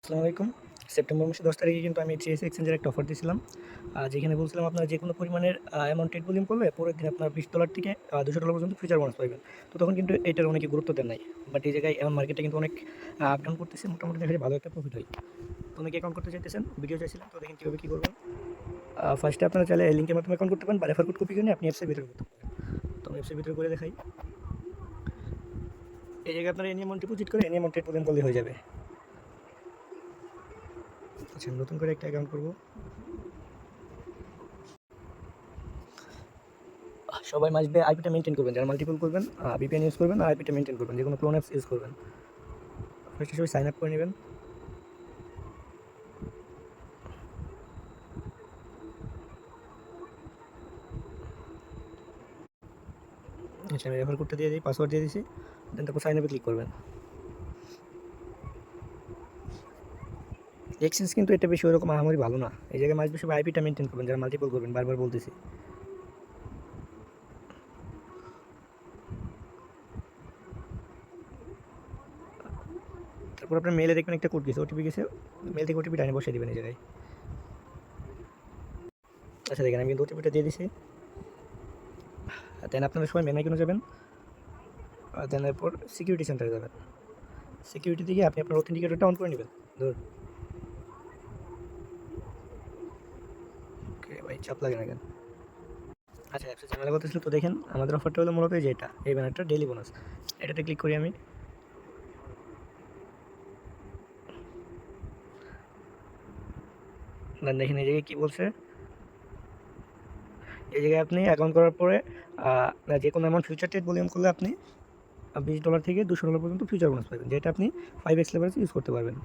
আসসালামু আলাইকুম। সেপ্টেম্বর মাসের 10 তারিখে কিন্তু আমি TS এক্সচেঞ্জের একটা অফার দিয়েছিলাম। যেখানে বলছিলাম আপনারা যেকোনো পরিমাণের অ্যামাউন্ট ট্রেড ভলিউম করলে পরের দিন আপনার $20 থেকে $200 পর্যন্ত ফিউচার বোনাস পাইবেন। তো তখন কিন্তু এটার অনেকে গুরুত্ব দেন নাই। বাট এই জায়গায় এখন মার্কেটটা কিন্তু অনেক আপ ডাউন করতেছে। মোটামুটি দেখা যায় ভালো একটা প্রফিট হয়। তো অনেকে অ্যাকাউন্ট করতে চাইতেছেন, ভিডিও চাইছিলেন। তো দেখেন কীভাবে কী করবেন। ফার্স্টে আপনারা চাইলে লিঙ্কের মাধ্যমে অ্যাকাউন্ট করতে পারেন বা রেফার কোড কপি করে আপনি অ্যাপসের ভিতরে করতে পারেন। তো আমি অ্যাপসের ভিতরে করে দেখাই। এই জায়গায় আপনারা এনি অ্যামাউন্ট ডিপোজিট করে এনি অ্যামাউন্ট ট্রেড ভলিউম করলে হয়ে যাবে। আচ্ছা, আমি নতুন করে একটা অ্যাকাউন্ট করবো। সবাই মাসবে আইপিটা মেনটেন করবেন, যারা মাল্টিপল করবেন VPN ইউজ করবেন আর আইপিটা মেনটেন করবেন, যে কোনো ক্লোন অ্যাপস ইউজ করবেন। ফার্স্টে সবাই সাইন আপ করে নেবেন। আচ্ছা, আমি রেফার কোডটা দিয়ে দিই, পাসওয়ার্ড দিয়ে দিয়েছি। দেন তারপর সাইন আপে ক্লিক করবেন। এক্সচেঞ্জ কিন্তু এটা বেশি ওরকম আহামরি ভালো না। এই জায়গায় মাসবে সবাই আইপিটা মেনটেন করবেন, যারা মাল্টিপল করবেন, বারবার বলতেছি। তারপর আপনার মেলে দেখবেন একটা কোড গেছে, ওটিপি গেছে। মেল থেকে ওটিপি ডাইনে বসিয়ে দেবেন এই জায়গায়। আচ্ছা, দেখেন আমি কিন্তু ওটিপিটা দিয়ে দিছি। দেন আপনারা সবাই মেন আইকনে যাবেন। দেন এরপর সিকিউরিটি সেন্টারে যাবেন। সিকিউরিটি থেকে আপনি আপনার অথেন্টিকেটরটা অন করে নেবেন। ধরুন, ওকে ভাই, চাপ লাগে না কেন? আচ্ছা, অ্যাপসে ঝামেলা করতেছিল। তো দেখেন আমাদের অফারটা হলো মূলত যে এটা, এই ব্যানারটা ডেইলি বোনাস। এটাতে ক্লিক করি আমি। দেন দেখেন এই জায়গায় কী বলছে। এই জায়গায় আপনি অ্যাকাউন্ট করার পরে যে কোনো অ্যামাউন্ট ফিউচার ট্রেড ভলিউম করলে আপনি $20 থেকে $200 পর্যন্ত ফিউচার বোনাস পাবেন, যেটা আপনি 5x লেভারেজ ইউজ করতে পারবেন।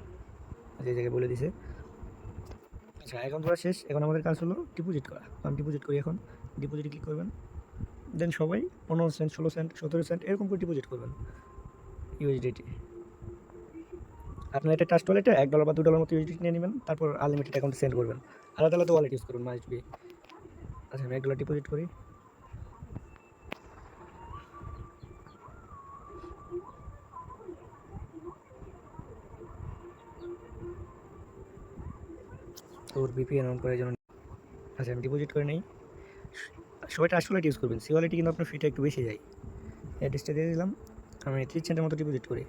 যে জায়গায় বলে দিছে। আচ্ছা, অ্যাকাউন্ট করা শেষ। এখন আমাদের কাজ হলো ডিপোজিট করা। তো আমি ডিপোজিট করি এখন। ডিপোজিটে ক্লিক করবেন। দেন সবাই 15 সেন্ট, 16 সেন্ট, 17 সেন্ট এরকম করে ডিপোজিট করবেন ইউএসডিটি। আপনার এটা ট্রাস্ট ওয়ালেটে $1 বা $2 মতো ইউএসডিটি নিয়ে নেবেন। তারপর আনলিমিটেড অ্যাকাউন্টে সেন্ড করবেন। আলাদা আলাদা ওয়ালেট ইউজ করুন, মাস্ট বি। আচ্ছা, আমি $1 ডিপোজিট করি। ওর VPN অন করার জন্য। আচ্ছা, আমি ডিপোজিট করে নেই। সবাই ট্রাস্ট ওয়ালেট ইউজ করবেন। সি ওয়ালেটে কিন্তু আপনার ফিটা একটু বেশি যায়। অ্যাড্রেসটা দিয়ে দিলাম। আমি 30 সেন্টের মতো ডিপোজিট করি।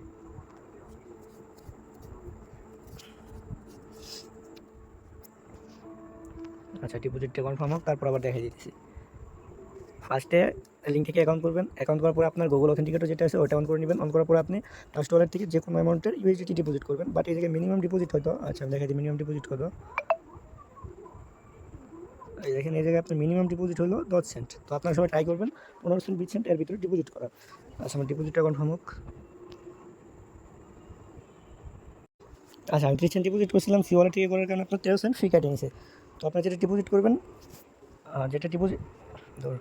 আচ্ছা, ডিপোজিটটা কনফার্ম হোক, তারপর আবার দেখাই দিচ্ছি। ফার্স্টে লিঙ্ক থেকে অ্যাকাউন্ট করবেন। অ্যাকাউন্ট করার পরে আপনার গুগল অথেন্টিকেটর যেটা আছে ওটা অন করে নেবেন। অন করার পরে আপনি ট্রাস্ট ওয়ালেট থেকে যে কোনো অ্যামাউন্টের ইউএসডিটি ডিপোজিট করবেন। বাট এই জায়গায় মিনিমাম ডিপোজিট হয়তো, আচ্ছা আমি দেখাই দিই মিনিমাম ডিপোজিট কত। এই দেখেন, এই জায়গায় আপনার মিনিমাম ডিপোজিট হলো 10 সেন্ট। তো আপনারা সবাই ট্রাই করবেন 15 সেন্ট, 20 সেন্ট এর ভিতরে ডিপোজিট করার। আচ্ছা, আমার ডিপোজিটটা কনফার্ম হোক। আচ্ছা, আমি 30 সেন্ট ডিপোজিট করছিলাম। সি ওয়ালেট থেকে করার কারণে আপনার 13 সেন্ট ফ্রি কাটে নিয়েছে। তো আপনার যেটা ডিপোজিট করবেন, যেটা ডিপোজিট ধর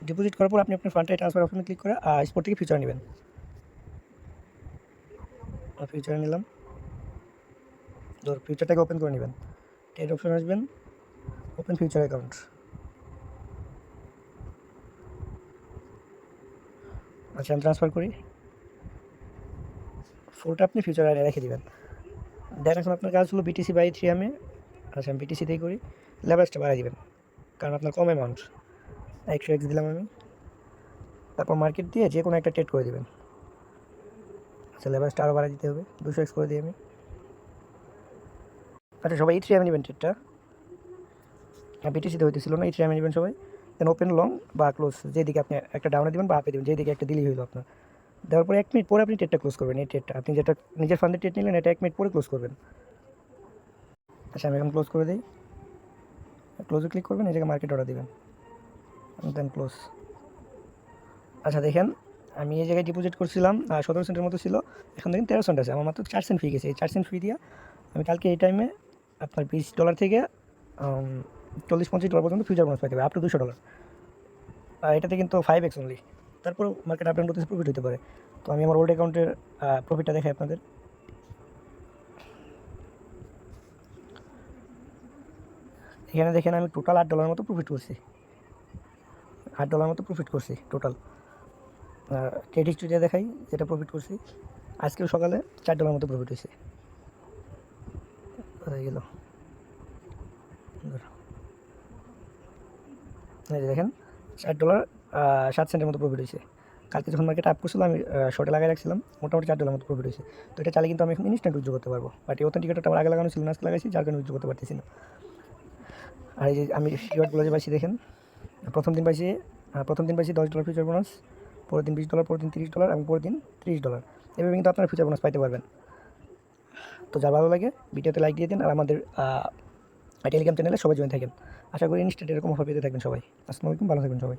ডিপোজিট করার পর আপনি আপনার ফান্ডটা ট্রান্সফার অপশনে ক্লিক করে স্পট থেকে ফিউচার নেবেন। ফিউচারে নিলাম। ধর ফিউচারটাকে ওপেন করে নেবেন। ট্রেড অপশন আসবেন, ওপেন ফিউচার অ্যাকাউন্ট। আচ্ছা, আমি ট্রান্সফার করি। ফুলটা আপনি ফিউচার আইডি রেখে দেবেন। দেন এখন আপনার কাজ হলো BTC/3 আচ্ছা, আমি BTCতেই করি। লেভারেজটা বাড়াই দেবেন, কারণ আপনার কম অ্যামাউন্ট। 100x দিলাম আমি। তারপর মার্কেট দিয়ে যে কোনো একটা ট্রেড করে দেবেন। আচ্ছা, লেভারেজটা আরও বাড়াই দিতে হবে, 200x করে দিই আমি। আচ্ছা, সবাই E3 নেবেন ট্রেডটা। BTCতে হইতেছিল না, E3 নেবেন সবাই। দেন ওপেন লং বা ক্লোজ, যেদিকে আপনি একটা ডাউনে দেবেন বা আপে দেবেন, যেদিকে একটা দিলেই হলো আপনার। দেওয়ার পরে 1 মিনিট পরে আপনি ট্রেডটা ক্লোজ করবেন। এই ট্রেডটা আপনি যেটা নিজের ফান্ডে ট্রেড নিলেন, এটা 1 মিনিট পরে ক্লোজ করবেন। আচ্ছা, আমি এখন ক্লোজ করে দিই। ক্লোজে ক্লিক করবেন, এই জায়গায় মার্কেট অর্ডার দেবেন, দেন ক্লোজ। আচ্ছা, দেখেন আমি এই জায়গায় ডিপোজিট করছিলাম 17 সেন্টের মতো ছিল। এখন দেখেন 13 সেন্ট আছে। আমার মাত্র 4 সেন্ট ফি গেছে। এই 4 সেন্ট ফি দিয়ে আমি কালকে এই টাইমে আপনার $20 থেকে $40-25 পর্যন্ত ফিউচার বোনাস পাইতে হবে, আপ টু $200। এটাতে কিন্তু 5x অনলি। তারপর মার্কেট আপ ডাউন করতেছে, প্রফিট হতে পারে। তো আমি আমার ওল্ড অ্যাকাউন্টের প্রফিটটা দেখাই আপনাদের। এখানে দেখেন আমি টোটাল $8 মতো প্রফিট করছি। $8 মতো প্রফিট করছি টোটাল। ট্রেড হিস্ট্রিটা দেখাই যেটা প্রফিট করছি। আজকেও সকালে $4 মতো প্রফিট হয়েছে। কোথায় গেল? এই যে দেখেন $60.07 মতো প্রফিট হয়েছে। কালকে যখন মার্কেট আপ করছিল আমি শর্টে লাগাই রাখছিলাম, মোটামুটি $4 মতো প্রফিট হয়েছে। তো এটা চাইলে কিন্তু আমি এখন ইনস্ট্যান্ট উইথড্র করতে পারবো, বাট এই অথেন্টিকেটরটা আমার আগে লাগানো ছিল না, আজকে লাগাইছি, যার কারণে উইথড্র করতে পারতেছি না। আর এই যে আমি রিওয়ার্ডগুলো যে পাইছি দেখেন, প্রথম দিন পাইছি $10 ফিউচার বোনাস, পরের দিন $20, পরের দিন $30 এবং পরের দিন $30। এভাবে কিন্তু আপনারা ফিউচার বোনাস পাইতে পারবেন। তো যা ভালো লাগে ভিডিওতে লাইক দিয়ে দিন, আর আমাদের টেলিগ্রাম চ্যানেলে সবাই জয়েন থাকেন। আশা করি ইনস্ট্যান্ট এরকম অফার পেতে থাকবেন সবাই। আসসালামু আলাইকুম, ভালো থাকবেন সবাই।